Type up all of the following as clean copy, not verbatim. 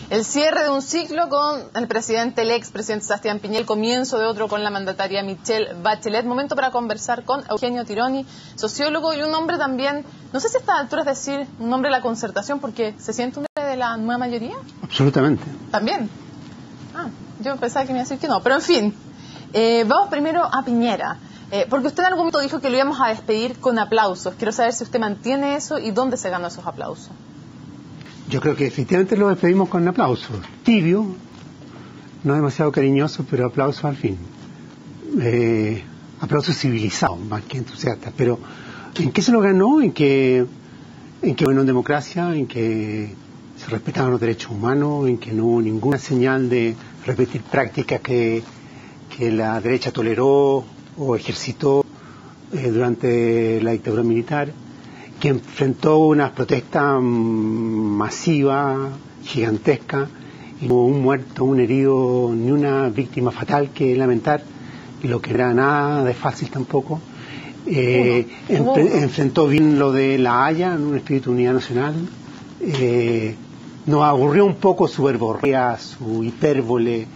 El cierre de un ciclo con el presidente, el expresidente Sebastián Piñera, el comienzo de otro con la mandataria Michelle Bachelet. Momento para conversar con Eugenio Tironi, sociólogo y un hombre también, no sé si a esta altura es decir, un hombre de la concertación, porque ¿se siente un hombre de la nueva mayoría? Absolutamente. ¿También? Yo pensaba que me iba a decir que no, pero en fin. Vamos primero a Piñera, porque usted en algún momento dijo que lo íbamos a despedir con aplausos. Quiero saber si usted mantiene eso y dónde se ganó esos aplausos. Yo creo que efectivamente lo despedimos con aplausos. Tibio, no demasiado cariñoso, pero aplausos al fin. Aplausos civilizados, más que entusiastas. Pero ¿en qué se lo ganó? En que bueno, en democracia, en que se respetaban los derechos humanos, en que no hubo ninguna señal de repetir prácticas que la derecha toleró o ejercitó durante la dictadura militar, que enfrentó unas protestas masivas, gigantescas, y no hubo un muerto, un herido, ni una víctima fatal que lamentar, y lo que era nada de fácil tampoco. Enfrentó bien lo de La Haya, en un espíritu de unidad nacional. Nos aburrió un poco su verborrea, su hipérbole,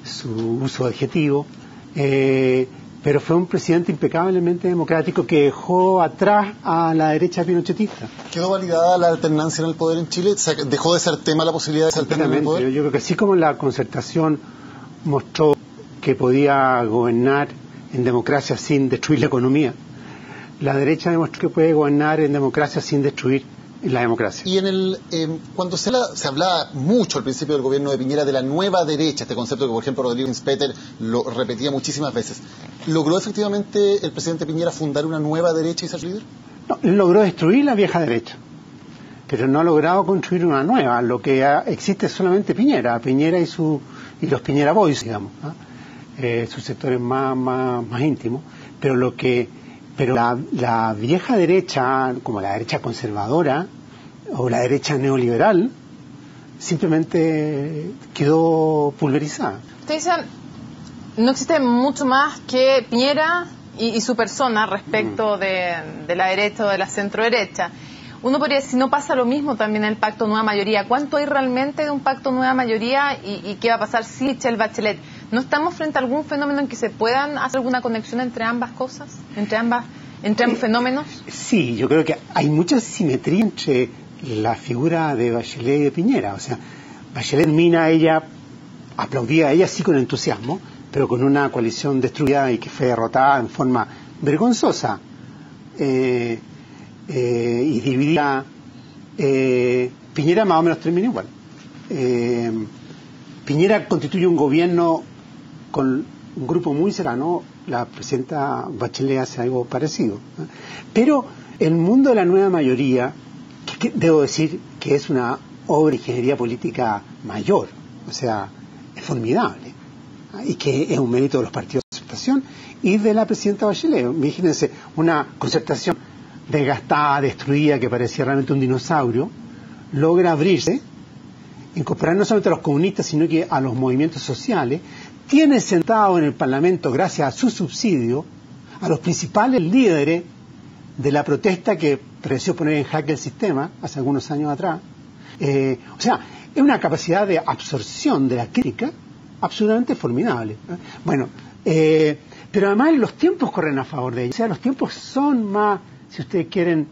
su uso de adjetivo. Pero fue un presidente impecablemente democrático que dejó atrás a la derecha pinochetista. ¿Quedó validada la alternancia en el poder en Chile? ¿Dejó de ser tema la posibilidad de ser alternancia en el poder? Yo creo que así como la concertación mostró que podía gobernar en democracia sin destruir la economía, la derecha demostró que puede gobernar en democracia sin destruir la democracia. Y cuando se hablaba mucho al principio del gobierno de Piñera de la nueva derecha, este concepto que por ejemplo Rodrigo Inspeter lo repetía muchísimas veces, ¿logró efectivamente el presidente Piñera fundar una nueva derecha y ser líder? No, él logró destruir la vieja derecha, pero no ha logrado construir una nueva. Lo que existe es solamente Piñera y los Piñera Boys, digamos, sus sectores más íntimos, pero la vieja derecha, como la derecha conservadora o la derecha neoliberal, simplemente quedó pulverizada. Usted dice, no existe mucho más que Piñera y su persona respecto de la derecha o de la centro-derecha. Uno podría decir, si no pasa lo mismo también en el pacto Nueva Mayoría, ¿cuánto hay realmente de un pacto Nueva Mayoría y qué va a pasar si Michelle Bachelet? ¿No estamos frente a algún fenómeno en que se puedan hacer alguna conexión entre ambas cosas? ¿Entre ambos fenómenos? Sí, yo creo que hay mucha simetría entre la figura de Bachelet y de Piñera. O sea, Bachelet aplaudía a ella sí con entusiasmo, pero con una coalición destruida y que fue derrotada en forma vergonzosa y dividida. Piñera más o menos termina igual. Piñera constituye un gobierno con un grupo muy cercano. La presidenta Bachelet hace algo parecido. Pero el mundo de la nueva mayoría, que debo decir que es una obra de ingeniería política mayor, o sea, es formidable, y que es un mérito de los partidos de concertación y de la presidenta Bachelet. Imagínense, una concertación desgastada, destruida, que parecía realmente un dinosaurio, logra abrirse, incorporar no solamente a los comunistas, sino que a los movimientos sociales. Tiene sentado en el Parlamento, gracias a su subsidio, a los principales líderes de la protesta que pareció poner en jaque el sistema hace algunos años atrás. O sea, es una capacidad de absorción de la crítica absolutamente formidable. Bueno, pero además los tiempos corren a favor de ella. O sea, los tiempos son más, si ustedes quieren,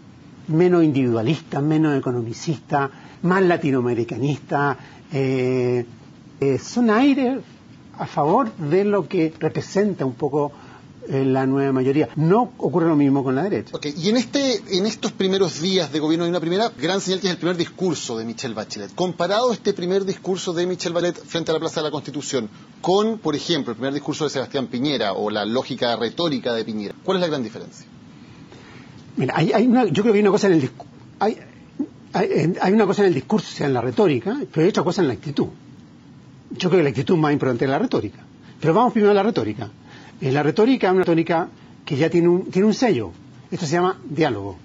menos individualistas, menos economicistas, más latinoamericanistas. Son aires a favor de lo que representa un poco la nueva mayoría. No ocurre lo mismo con la derecha. Okay. Y en estos primeros días de gobierno de una primera gran señal que es el primer discurso de Michelle Bachelet. Comparado este primer discurso de Michelle Bachelet frente a la Plaza de la Constitución con, por ejemplo, el primer discurso de Sebastián Piñera o la lógica retórica de Piñera, ¿cuál es la gran diferencia? Mira, yo creo que hay una cosa en el discurso. Hay una cosa en el discurso, o sea, en la retórica, pero hay otra cosa en la actitud. Yo creo que la actitud más importante es la retórica. Pero vamos primero a la retórica. La retórica es una retórica que ya tiene un sello. Esto se llama diálogo.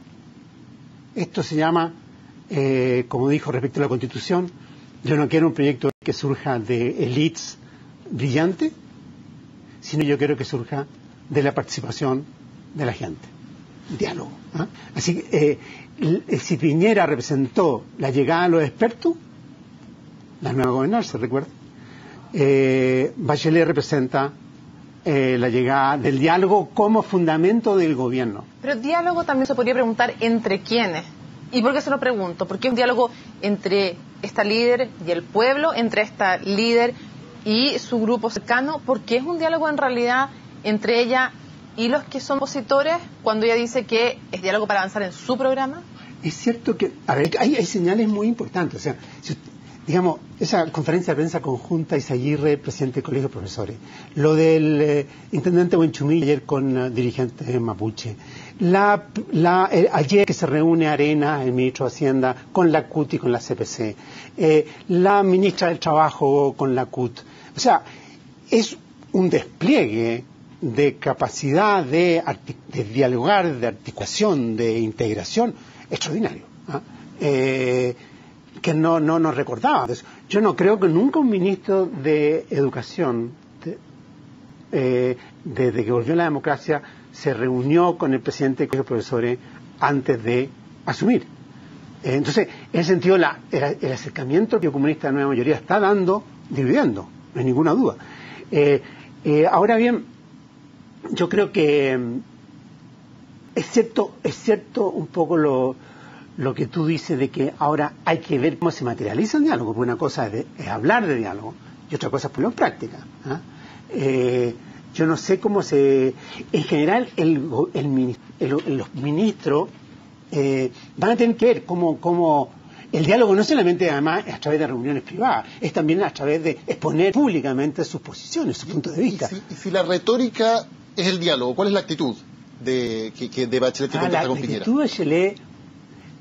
Esto se llama, como dijo respecto a la Constitución, yo no quiero un proyecto que surja de élites brillantes, sino yo quiero que surja de la participación de la gente. Diálogo. Así que si Piñera representó la llegada de los expertos, la nueva gobernanza, ¿recuerda? Bachelet representa la llegada del diálogo como fundamento del gobierno. Pero diálogo también se podría preguntar entre quiénes. ¿Y por qué se lo pregunto? Porque es un diálogo entre esta líder y el pueblo, entre esta líder y su grupo cercano, porque es un diálogo en realidad entre ella y los que son opositores, cuando ella dice que es diálogo para avanzar en su programa. Es cierto que, a ver, hay señales muy importantes. O sea, digamos, esa conferencia de prensa conjunta, Izaguirre, presidente del Colegio de Profesores, lo del intendente Buenchumí ayer con dirigentes mapuche, ayer que se reúne Arena, el ministro de Hacienda, con la CUT y con la CPC, la ministra del Trabajo con la CUT. O sea, es un despliegue de capacidad de dialogar, de articulación, de integración extraordinario, que no nos recordaba. Yo no creo que nunca un ministro de Educación, desde que volvió la democracia, se reunió con el presidente del Colegio de Profesores antes de asumir. Entonces, en ese sentido, el acercamiento que el comunista de nueva mayoría está dando, dividiendo, no hay ninguna duda. Ahora bien, yo creo que es cierto un poco lo que tú dices de que ahora hay que ver cómo se materializa el diálogo, porque una cosa es hablar de diálogo y otra cosa es ponerlo en práctica. Yo no sé cómo en general los ministros van a tener que ver cómo el diálogo no solamente además es a través de reuniones privadas, es también a través de exponer públicamente sus posiciones, su punto de vista. Y si la retórica es el diálogo, ¿cuál es la actitud de Bachelet que contacta con Piñera? La actitud de Bachelet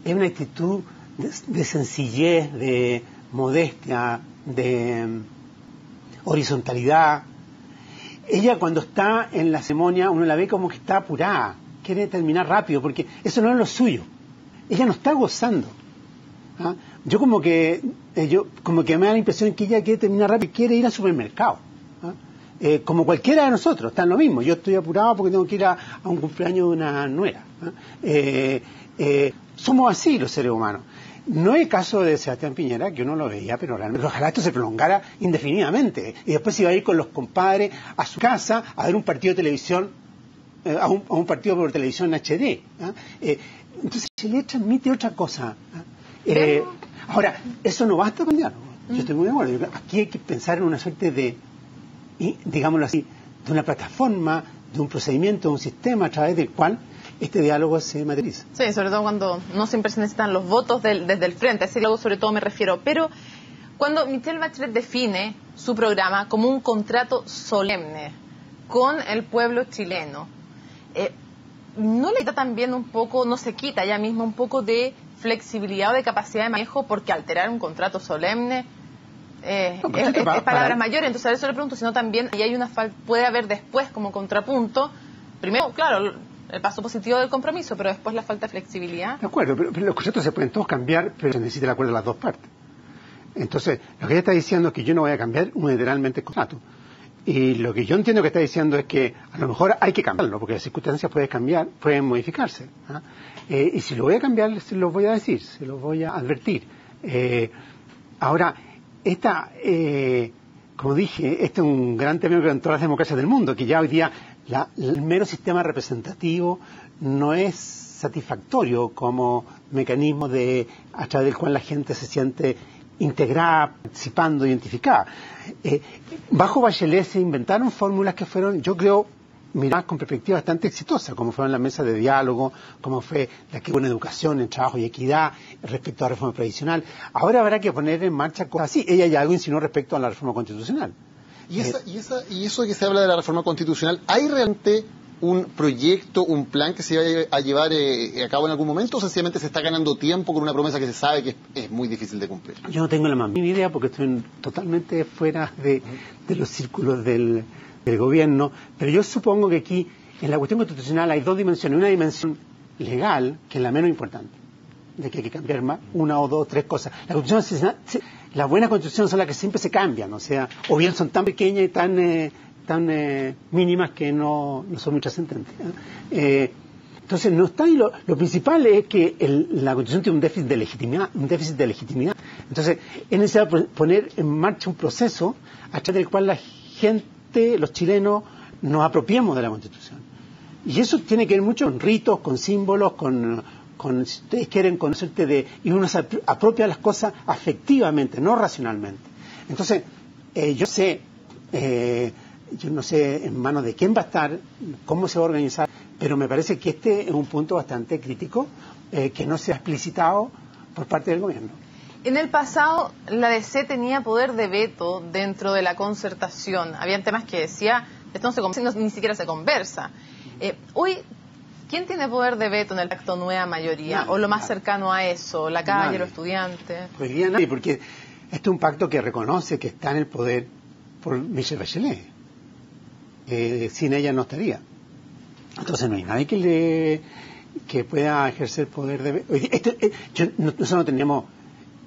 es una actitud de sencillez, de modestia, de horizontalidad. Ella cuando está en la ceremonia, uno la ve como que está apurada, quiere terminar rápido, porque eso no es lo suyo. Ella no está gozando. Yo como que me da la impresión que ella quiere terminar rápido y quiere ir al supermercado. Como cualquiera de nosotros, está en lo mismo. Yo estoy apurado porque tengo que ir a un cumpleaños de una nuera. Somos así los seres humanos. No es el caso de Sebastián Piñera, que uno lo veía, pero realmente ojalá esto se prolongara indefinidamente. Y después iba a ir con los compadres a su casa a ver un partido de televisión, a un partido por televisión HD. Entonces se le transmite otra cosa. Ahora, eso no basta para el diálogo. Yo estoy muy de acuerdo. Aquí hay que pensar en una suerte de, digámoslo así, de una plataforma, de un procedimiento, de un sistema a través del cual este diálogo se materializa. Sí, sobre todo cuando no siempre se necesitan los votos desde el frente, a ese diálogo sobre todo me refiero. Pero cuando Michelle Bachelet define su programa como un contrato solemne con el pueblo chileno, ¿no le quita también un poco, no se quita ya mismo un poco de flexibilidad o de capacidad de manejo, porque alterar un contrato solemne es palabras mayores? Entonces a eso le pregunto, sino también y hay puede haber después como contrapunto, primero, claro, el paso positivo del compromiso, pero después la falta de flexibilidad. De acuerdo, pero los contratos se pueden todos cambiar, pero se necesita el acuerdo de las dos partes. Entonces, lo que ella está diciendo es que yo no voy a cambiar unilateralmente el contrato. Y lo que yo entiendo que está diciendo es que a lo mejor hay que cambiarlo, porque las circunstancias pueden cambiar, pueden modificarse. Y si lo voy a cambiar, se lo voy a decir, se lo voy a advertir. Ahora, como dije, este es un gran tema en todas las democracias del mundo, que ya hoy día el mero sistema representativo no es satisfactorio como mecanismo a través del cual la gente se siente integrada, participando, identificada. Bajo Bachelet se inventaron fórmulas que fueron, yo creo, miradas con perspectiva bastante exitosa, como fueron las mesas de diálogo, como fue la que hubo en educación, en trabajo y equidad, respecto a la reforma previsional. Ahora habrá que poner en marcha cosas así. Ella ya algo insinuó respecto a la reforma constitucional. Y eso que se habla de la reforma constitucional, ¿hay realmente un proyecto, un plan que se va a llevar a cabo en algún momento, o sencillamente se está ganando tiempo con una promesa que se sabe que es muy difícil de cumplir? Yo no tengo la más mínima idea porque estoy totalmente fuera de los círculos del gobierno, pero yo supongo que aquí en la cuestión constitucional hay dos dimensiones. Una dimensión legal, que es la menos importante, de que hay que cambiar más, una o dos, tres cosas. Las buenas constituciones son las que siempre se cambian, o bien son tan pequeñas y tan mínimas que no son muy trascendentes. Entonces no está ahí. Lo principal es que la Constitución tiene un déficit de legitimidad. Entonces, es necesario poner en marcha un proceso a través del cual la gente, los chilenos, nos apropiemos de la Constitución. Y eso tiene que ver mucho con ritos, con símbolos, con si ustedes quieren, con suerte de... Y uno se apropia las cosas afectivamente, no racionalmente. Entonces, yo no sé en manos de quién va a estar, cómo se va a organizar, pero me parece que este es un punto bastante crítico que no se ha explicitado por parte del gobierno. En el pasado, la DC tenía poder de veto dentro de la concertación. Habían temas que decía, esto ni siquiera se conversa. Hoy, ¿quién tiene poder de veto en el pacto Nueva Mayoría? Nadie, ¿O lo más cercano a eso? ¿La calle, los estudiantes? Hoy día nadie, porque este es un pacto que reconoce que está en el poder por Michelle Bachelet. Sin ella no estaría. Entonces no hay nadie que pueda ejercer poder de veto. Nosotros no teníamos,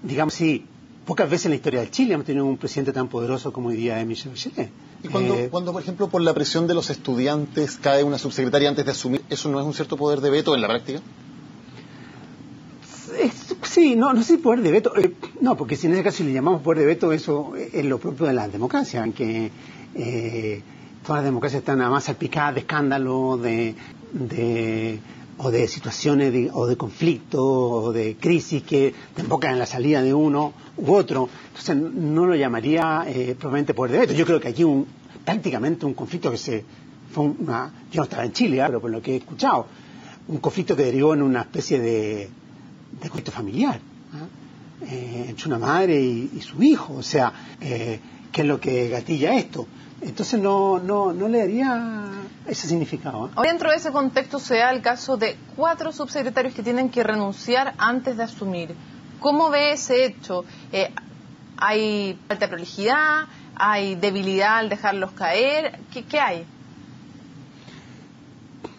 digamos así, pocas veces en la historia de Chile hemos tenido un presidente tan poderoso como hoy día es Michelle Bachelet. Y cuando, por ejemplo, por la presión de los estudiantes cae una subsecretaria antes de asumir, ¿eso no es un cierto poder de veto en la práctica? Sí, no sé poder de veto. No, porque si en ese caso le llamamos poder de veto, eso es lo propio de la democracia, en que todas las democracias están nada más salpicadas de escándalos, o de situaciones o de conflictos o de crisis que desembocan en la salida de uno u otro. Entonces no lo llamaría probablemente poder de veto. Yo creo que aquí prácticamente un conflicto que yo no estaba en Chile, pero por lo que he escuchado, un conflicto que derivó en una especie de conflicto familiar, entre una madre y su hijo, o sea, ¿qué es lo que gatilla esto? Entonces no le daría ese significado. Hoy dentro de ese contexto se da el caso de 4 subsecretarios que tienen que renunciar antes de asumir. ¿Cómo ve ese hecho? ¿Hay falta de prolijidad? ¿Hay debilidad al dejarlos caer? ¿Qué hay?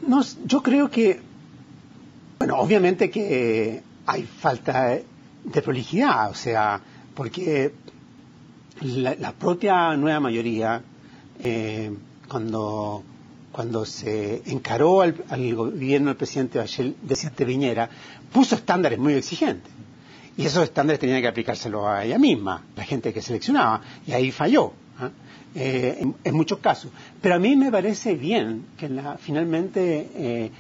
No, yo creo que, bueno, obviamente que hay falta de prolijidad, o sea, porque la propia Nueva Mayoría, cuando se encaró al gobierno del presidente Piñera, puso estándares muy exigentes. Y esos estándares tenían que aplicárselos a ella misma, la gente que seleccionaba, y ahí falló, en muchos casos. Pero a mí me parece bien que finalmente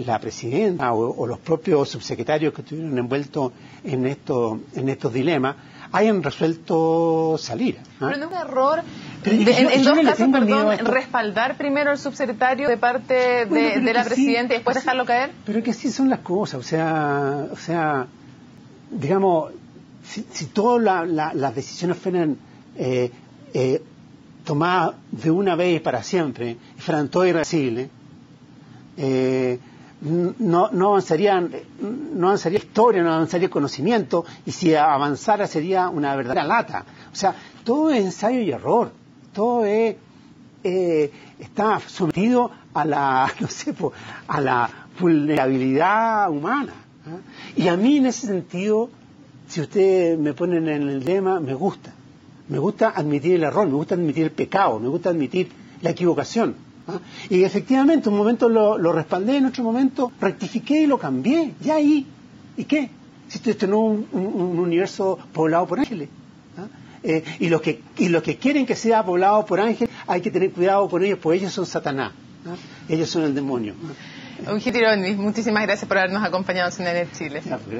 la presidenta o los propios subsecretarios que estuvieron envueltos en estos dilemas hayan resuelto salir. Pero no es un error, en dos casos, respaldar primero al subsecretario de parte de la presidenta y después dejarlo caer. Pero que así son las cosas, o sea, digamos, si todas las decisiones fueran tomadas de una vez y para siempre, y fueran todas irreversibles, no avanzaría historia, no avanzaría conocimiento, y si avanzara sería una verdadera lata. O sea, todo es ensayo y error, todo está sometido a la vulnerabilidad humana. Y a mí en ese sentido, si ustedes me ponen en el tema, me gusta admitir el error, me gusta admitir el pecado, me gusta admitir la equivocación. Y efectivamente, un momento lo respaldé, en otro momento rectifiqué y lo cambié. Ya ahí. ¿Y qué? Si esto no es un universo poblado por ángeles. Y los que quieren que sea poblado por ángeles, hay que tener cuidado con ellos, porque ellos son Satanás. Ellos son el demonio. Ujiji Oronis, muchísimas gracias por habernos acompañado en CNN Chile. Ya, pues, gracias.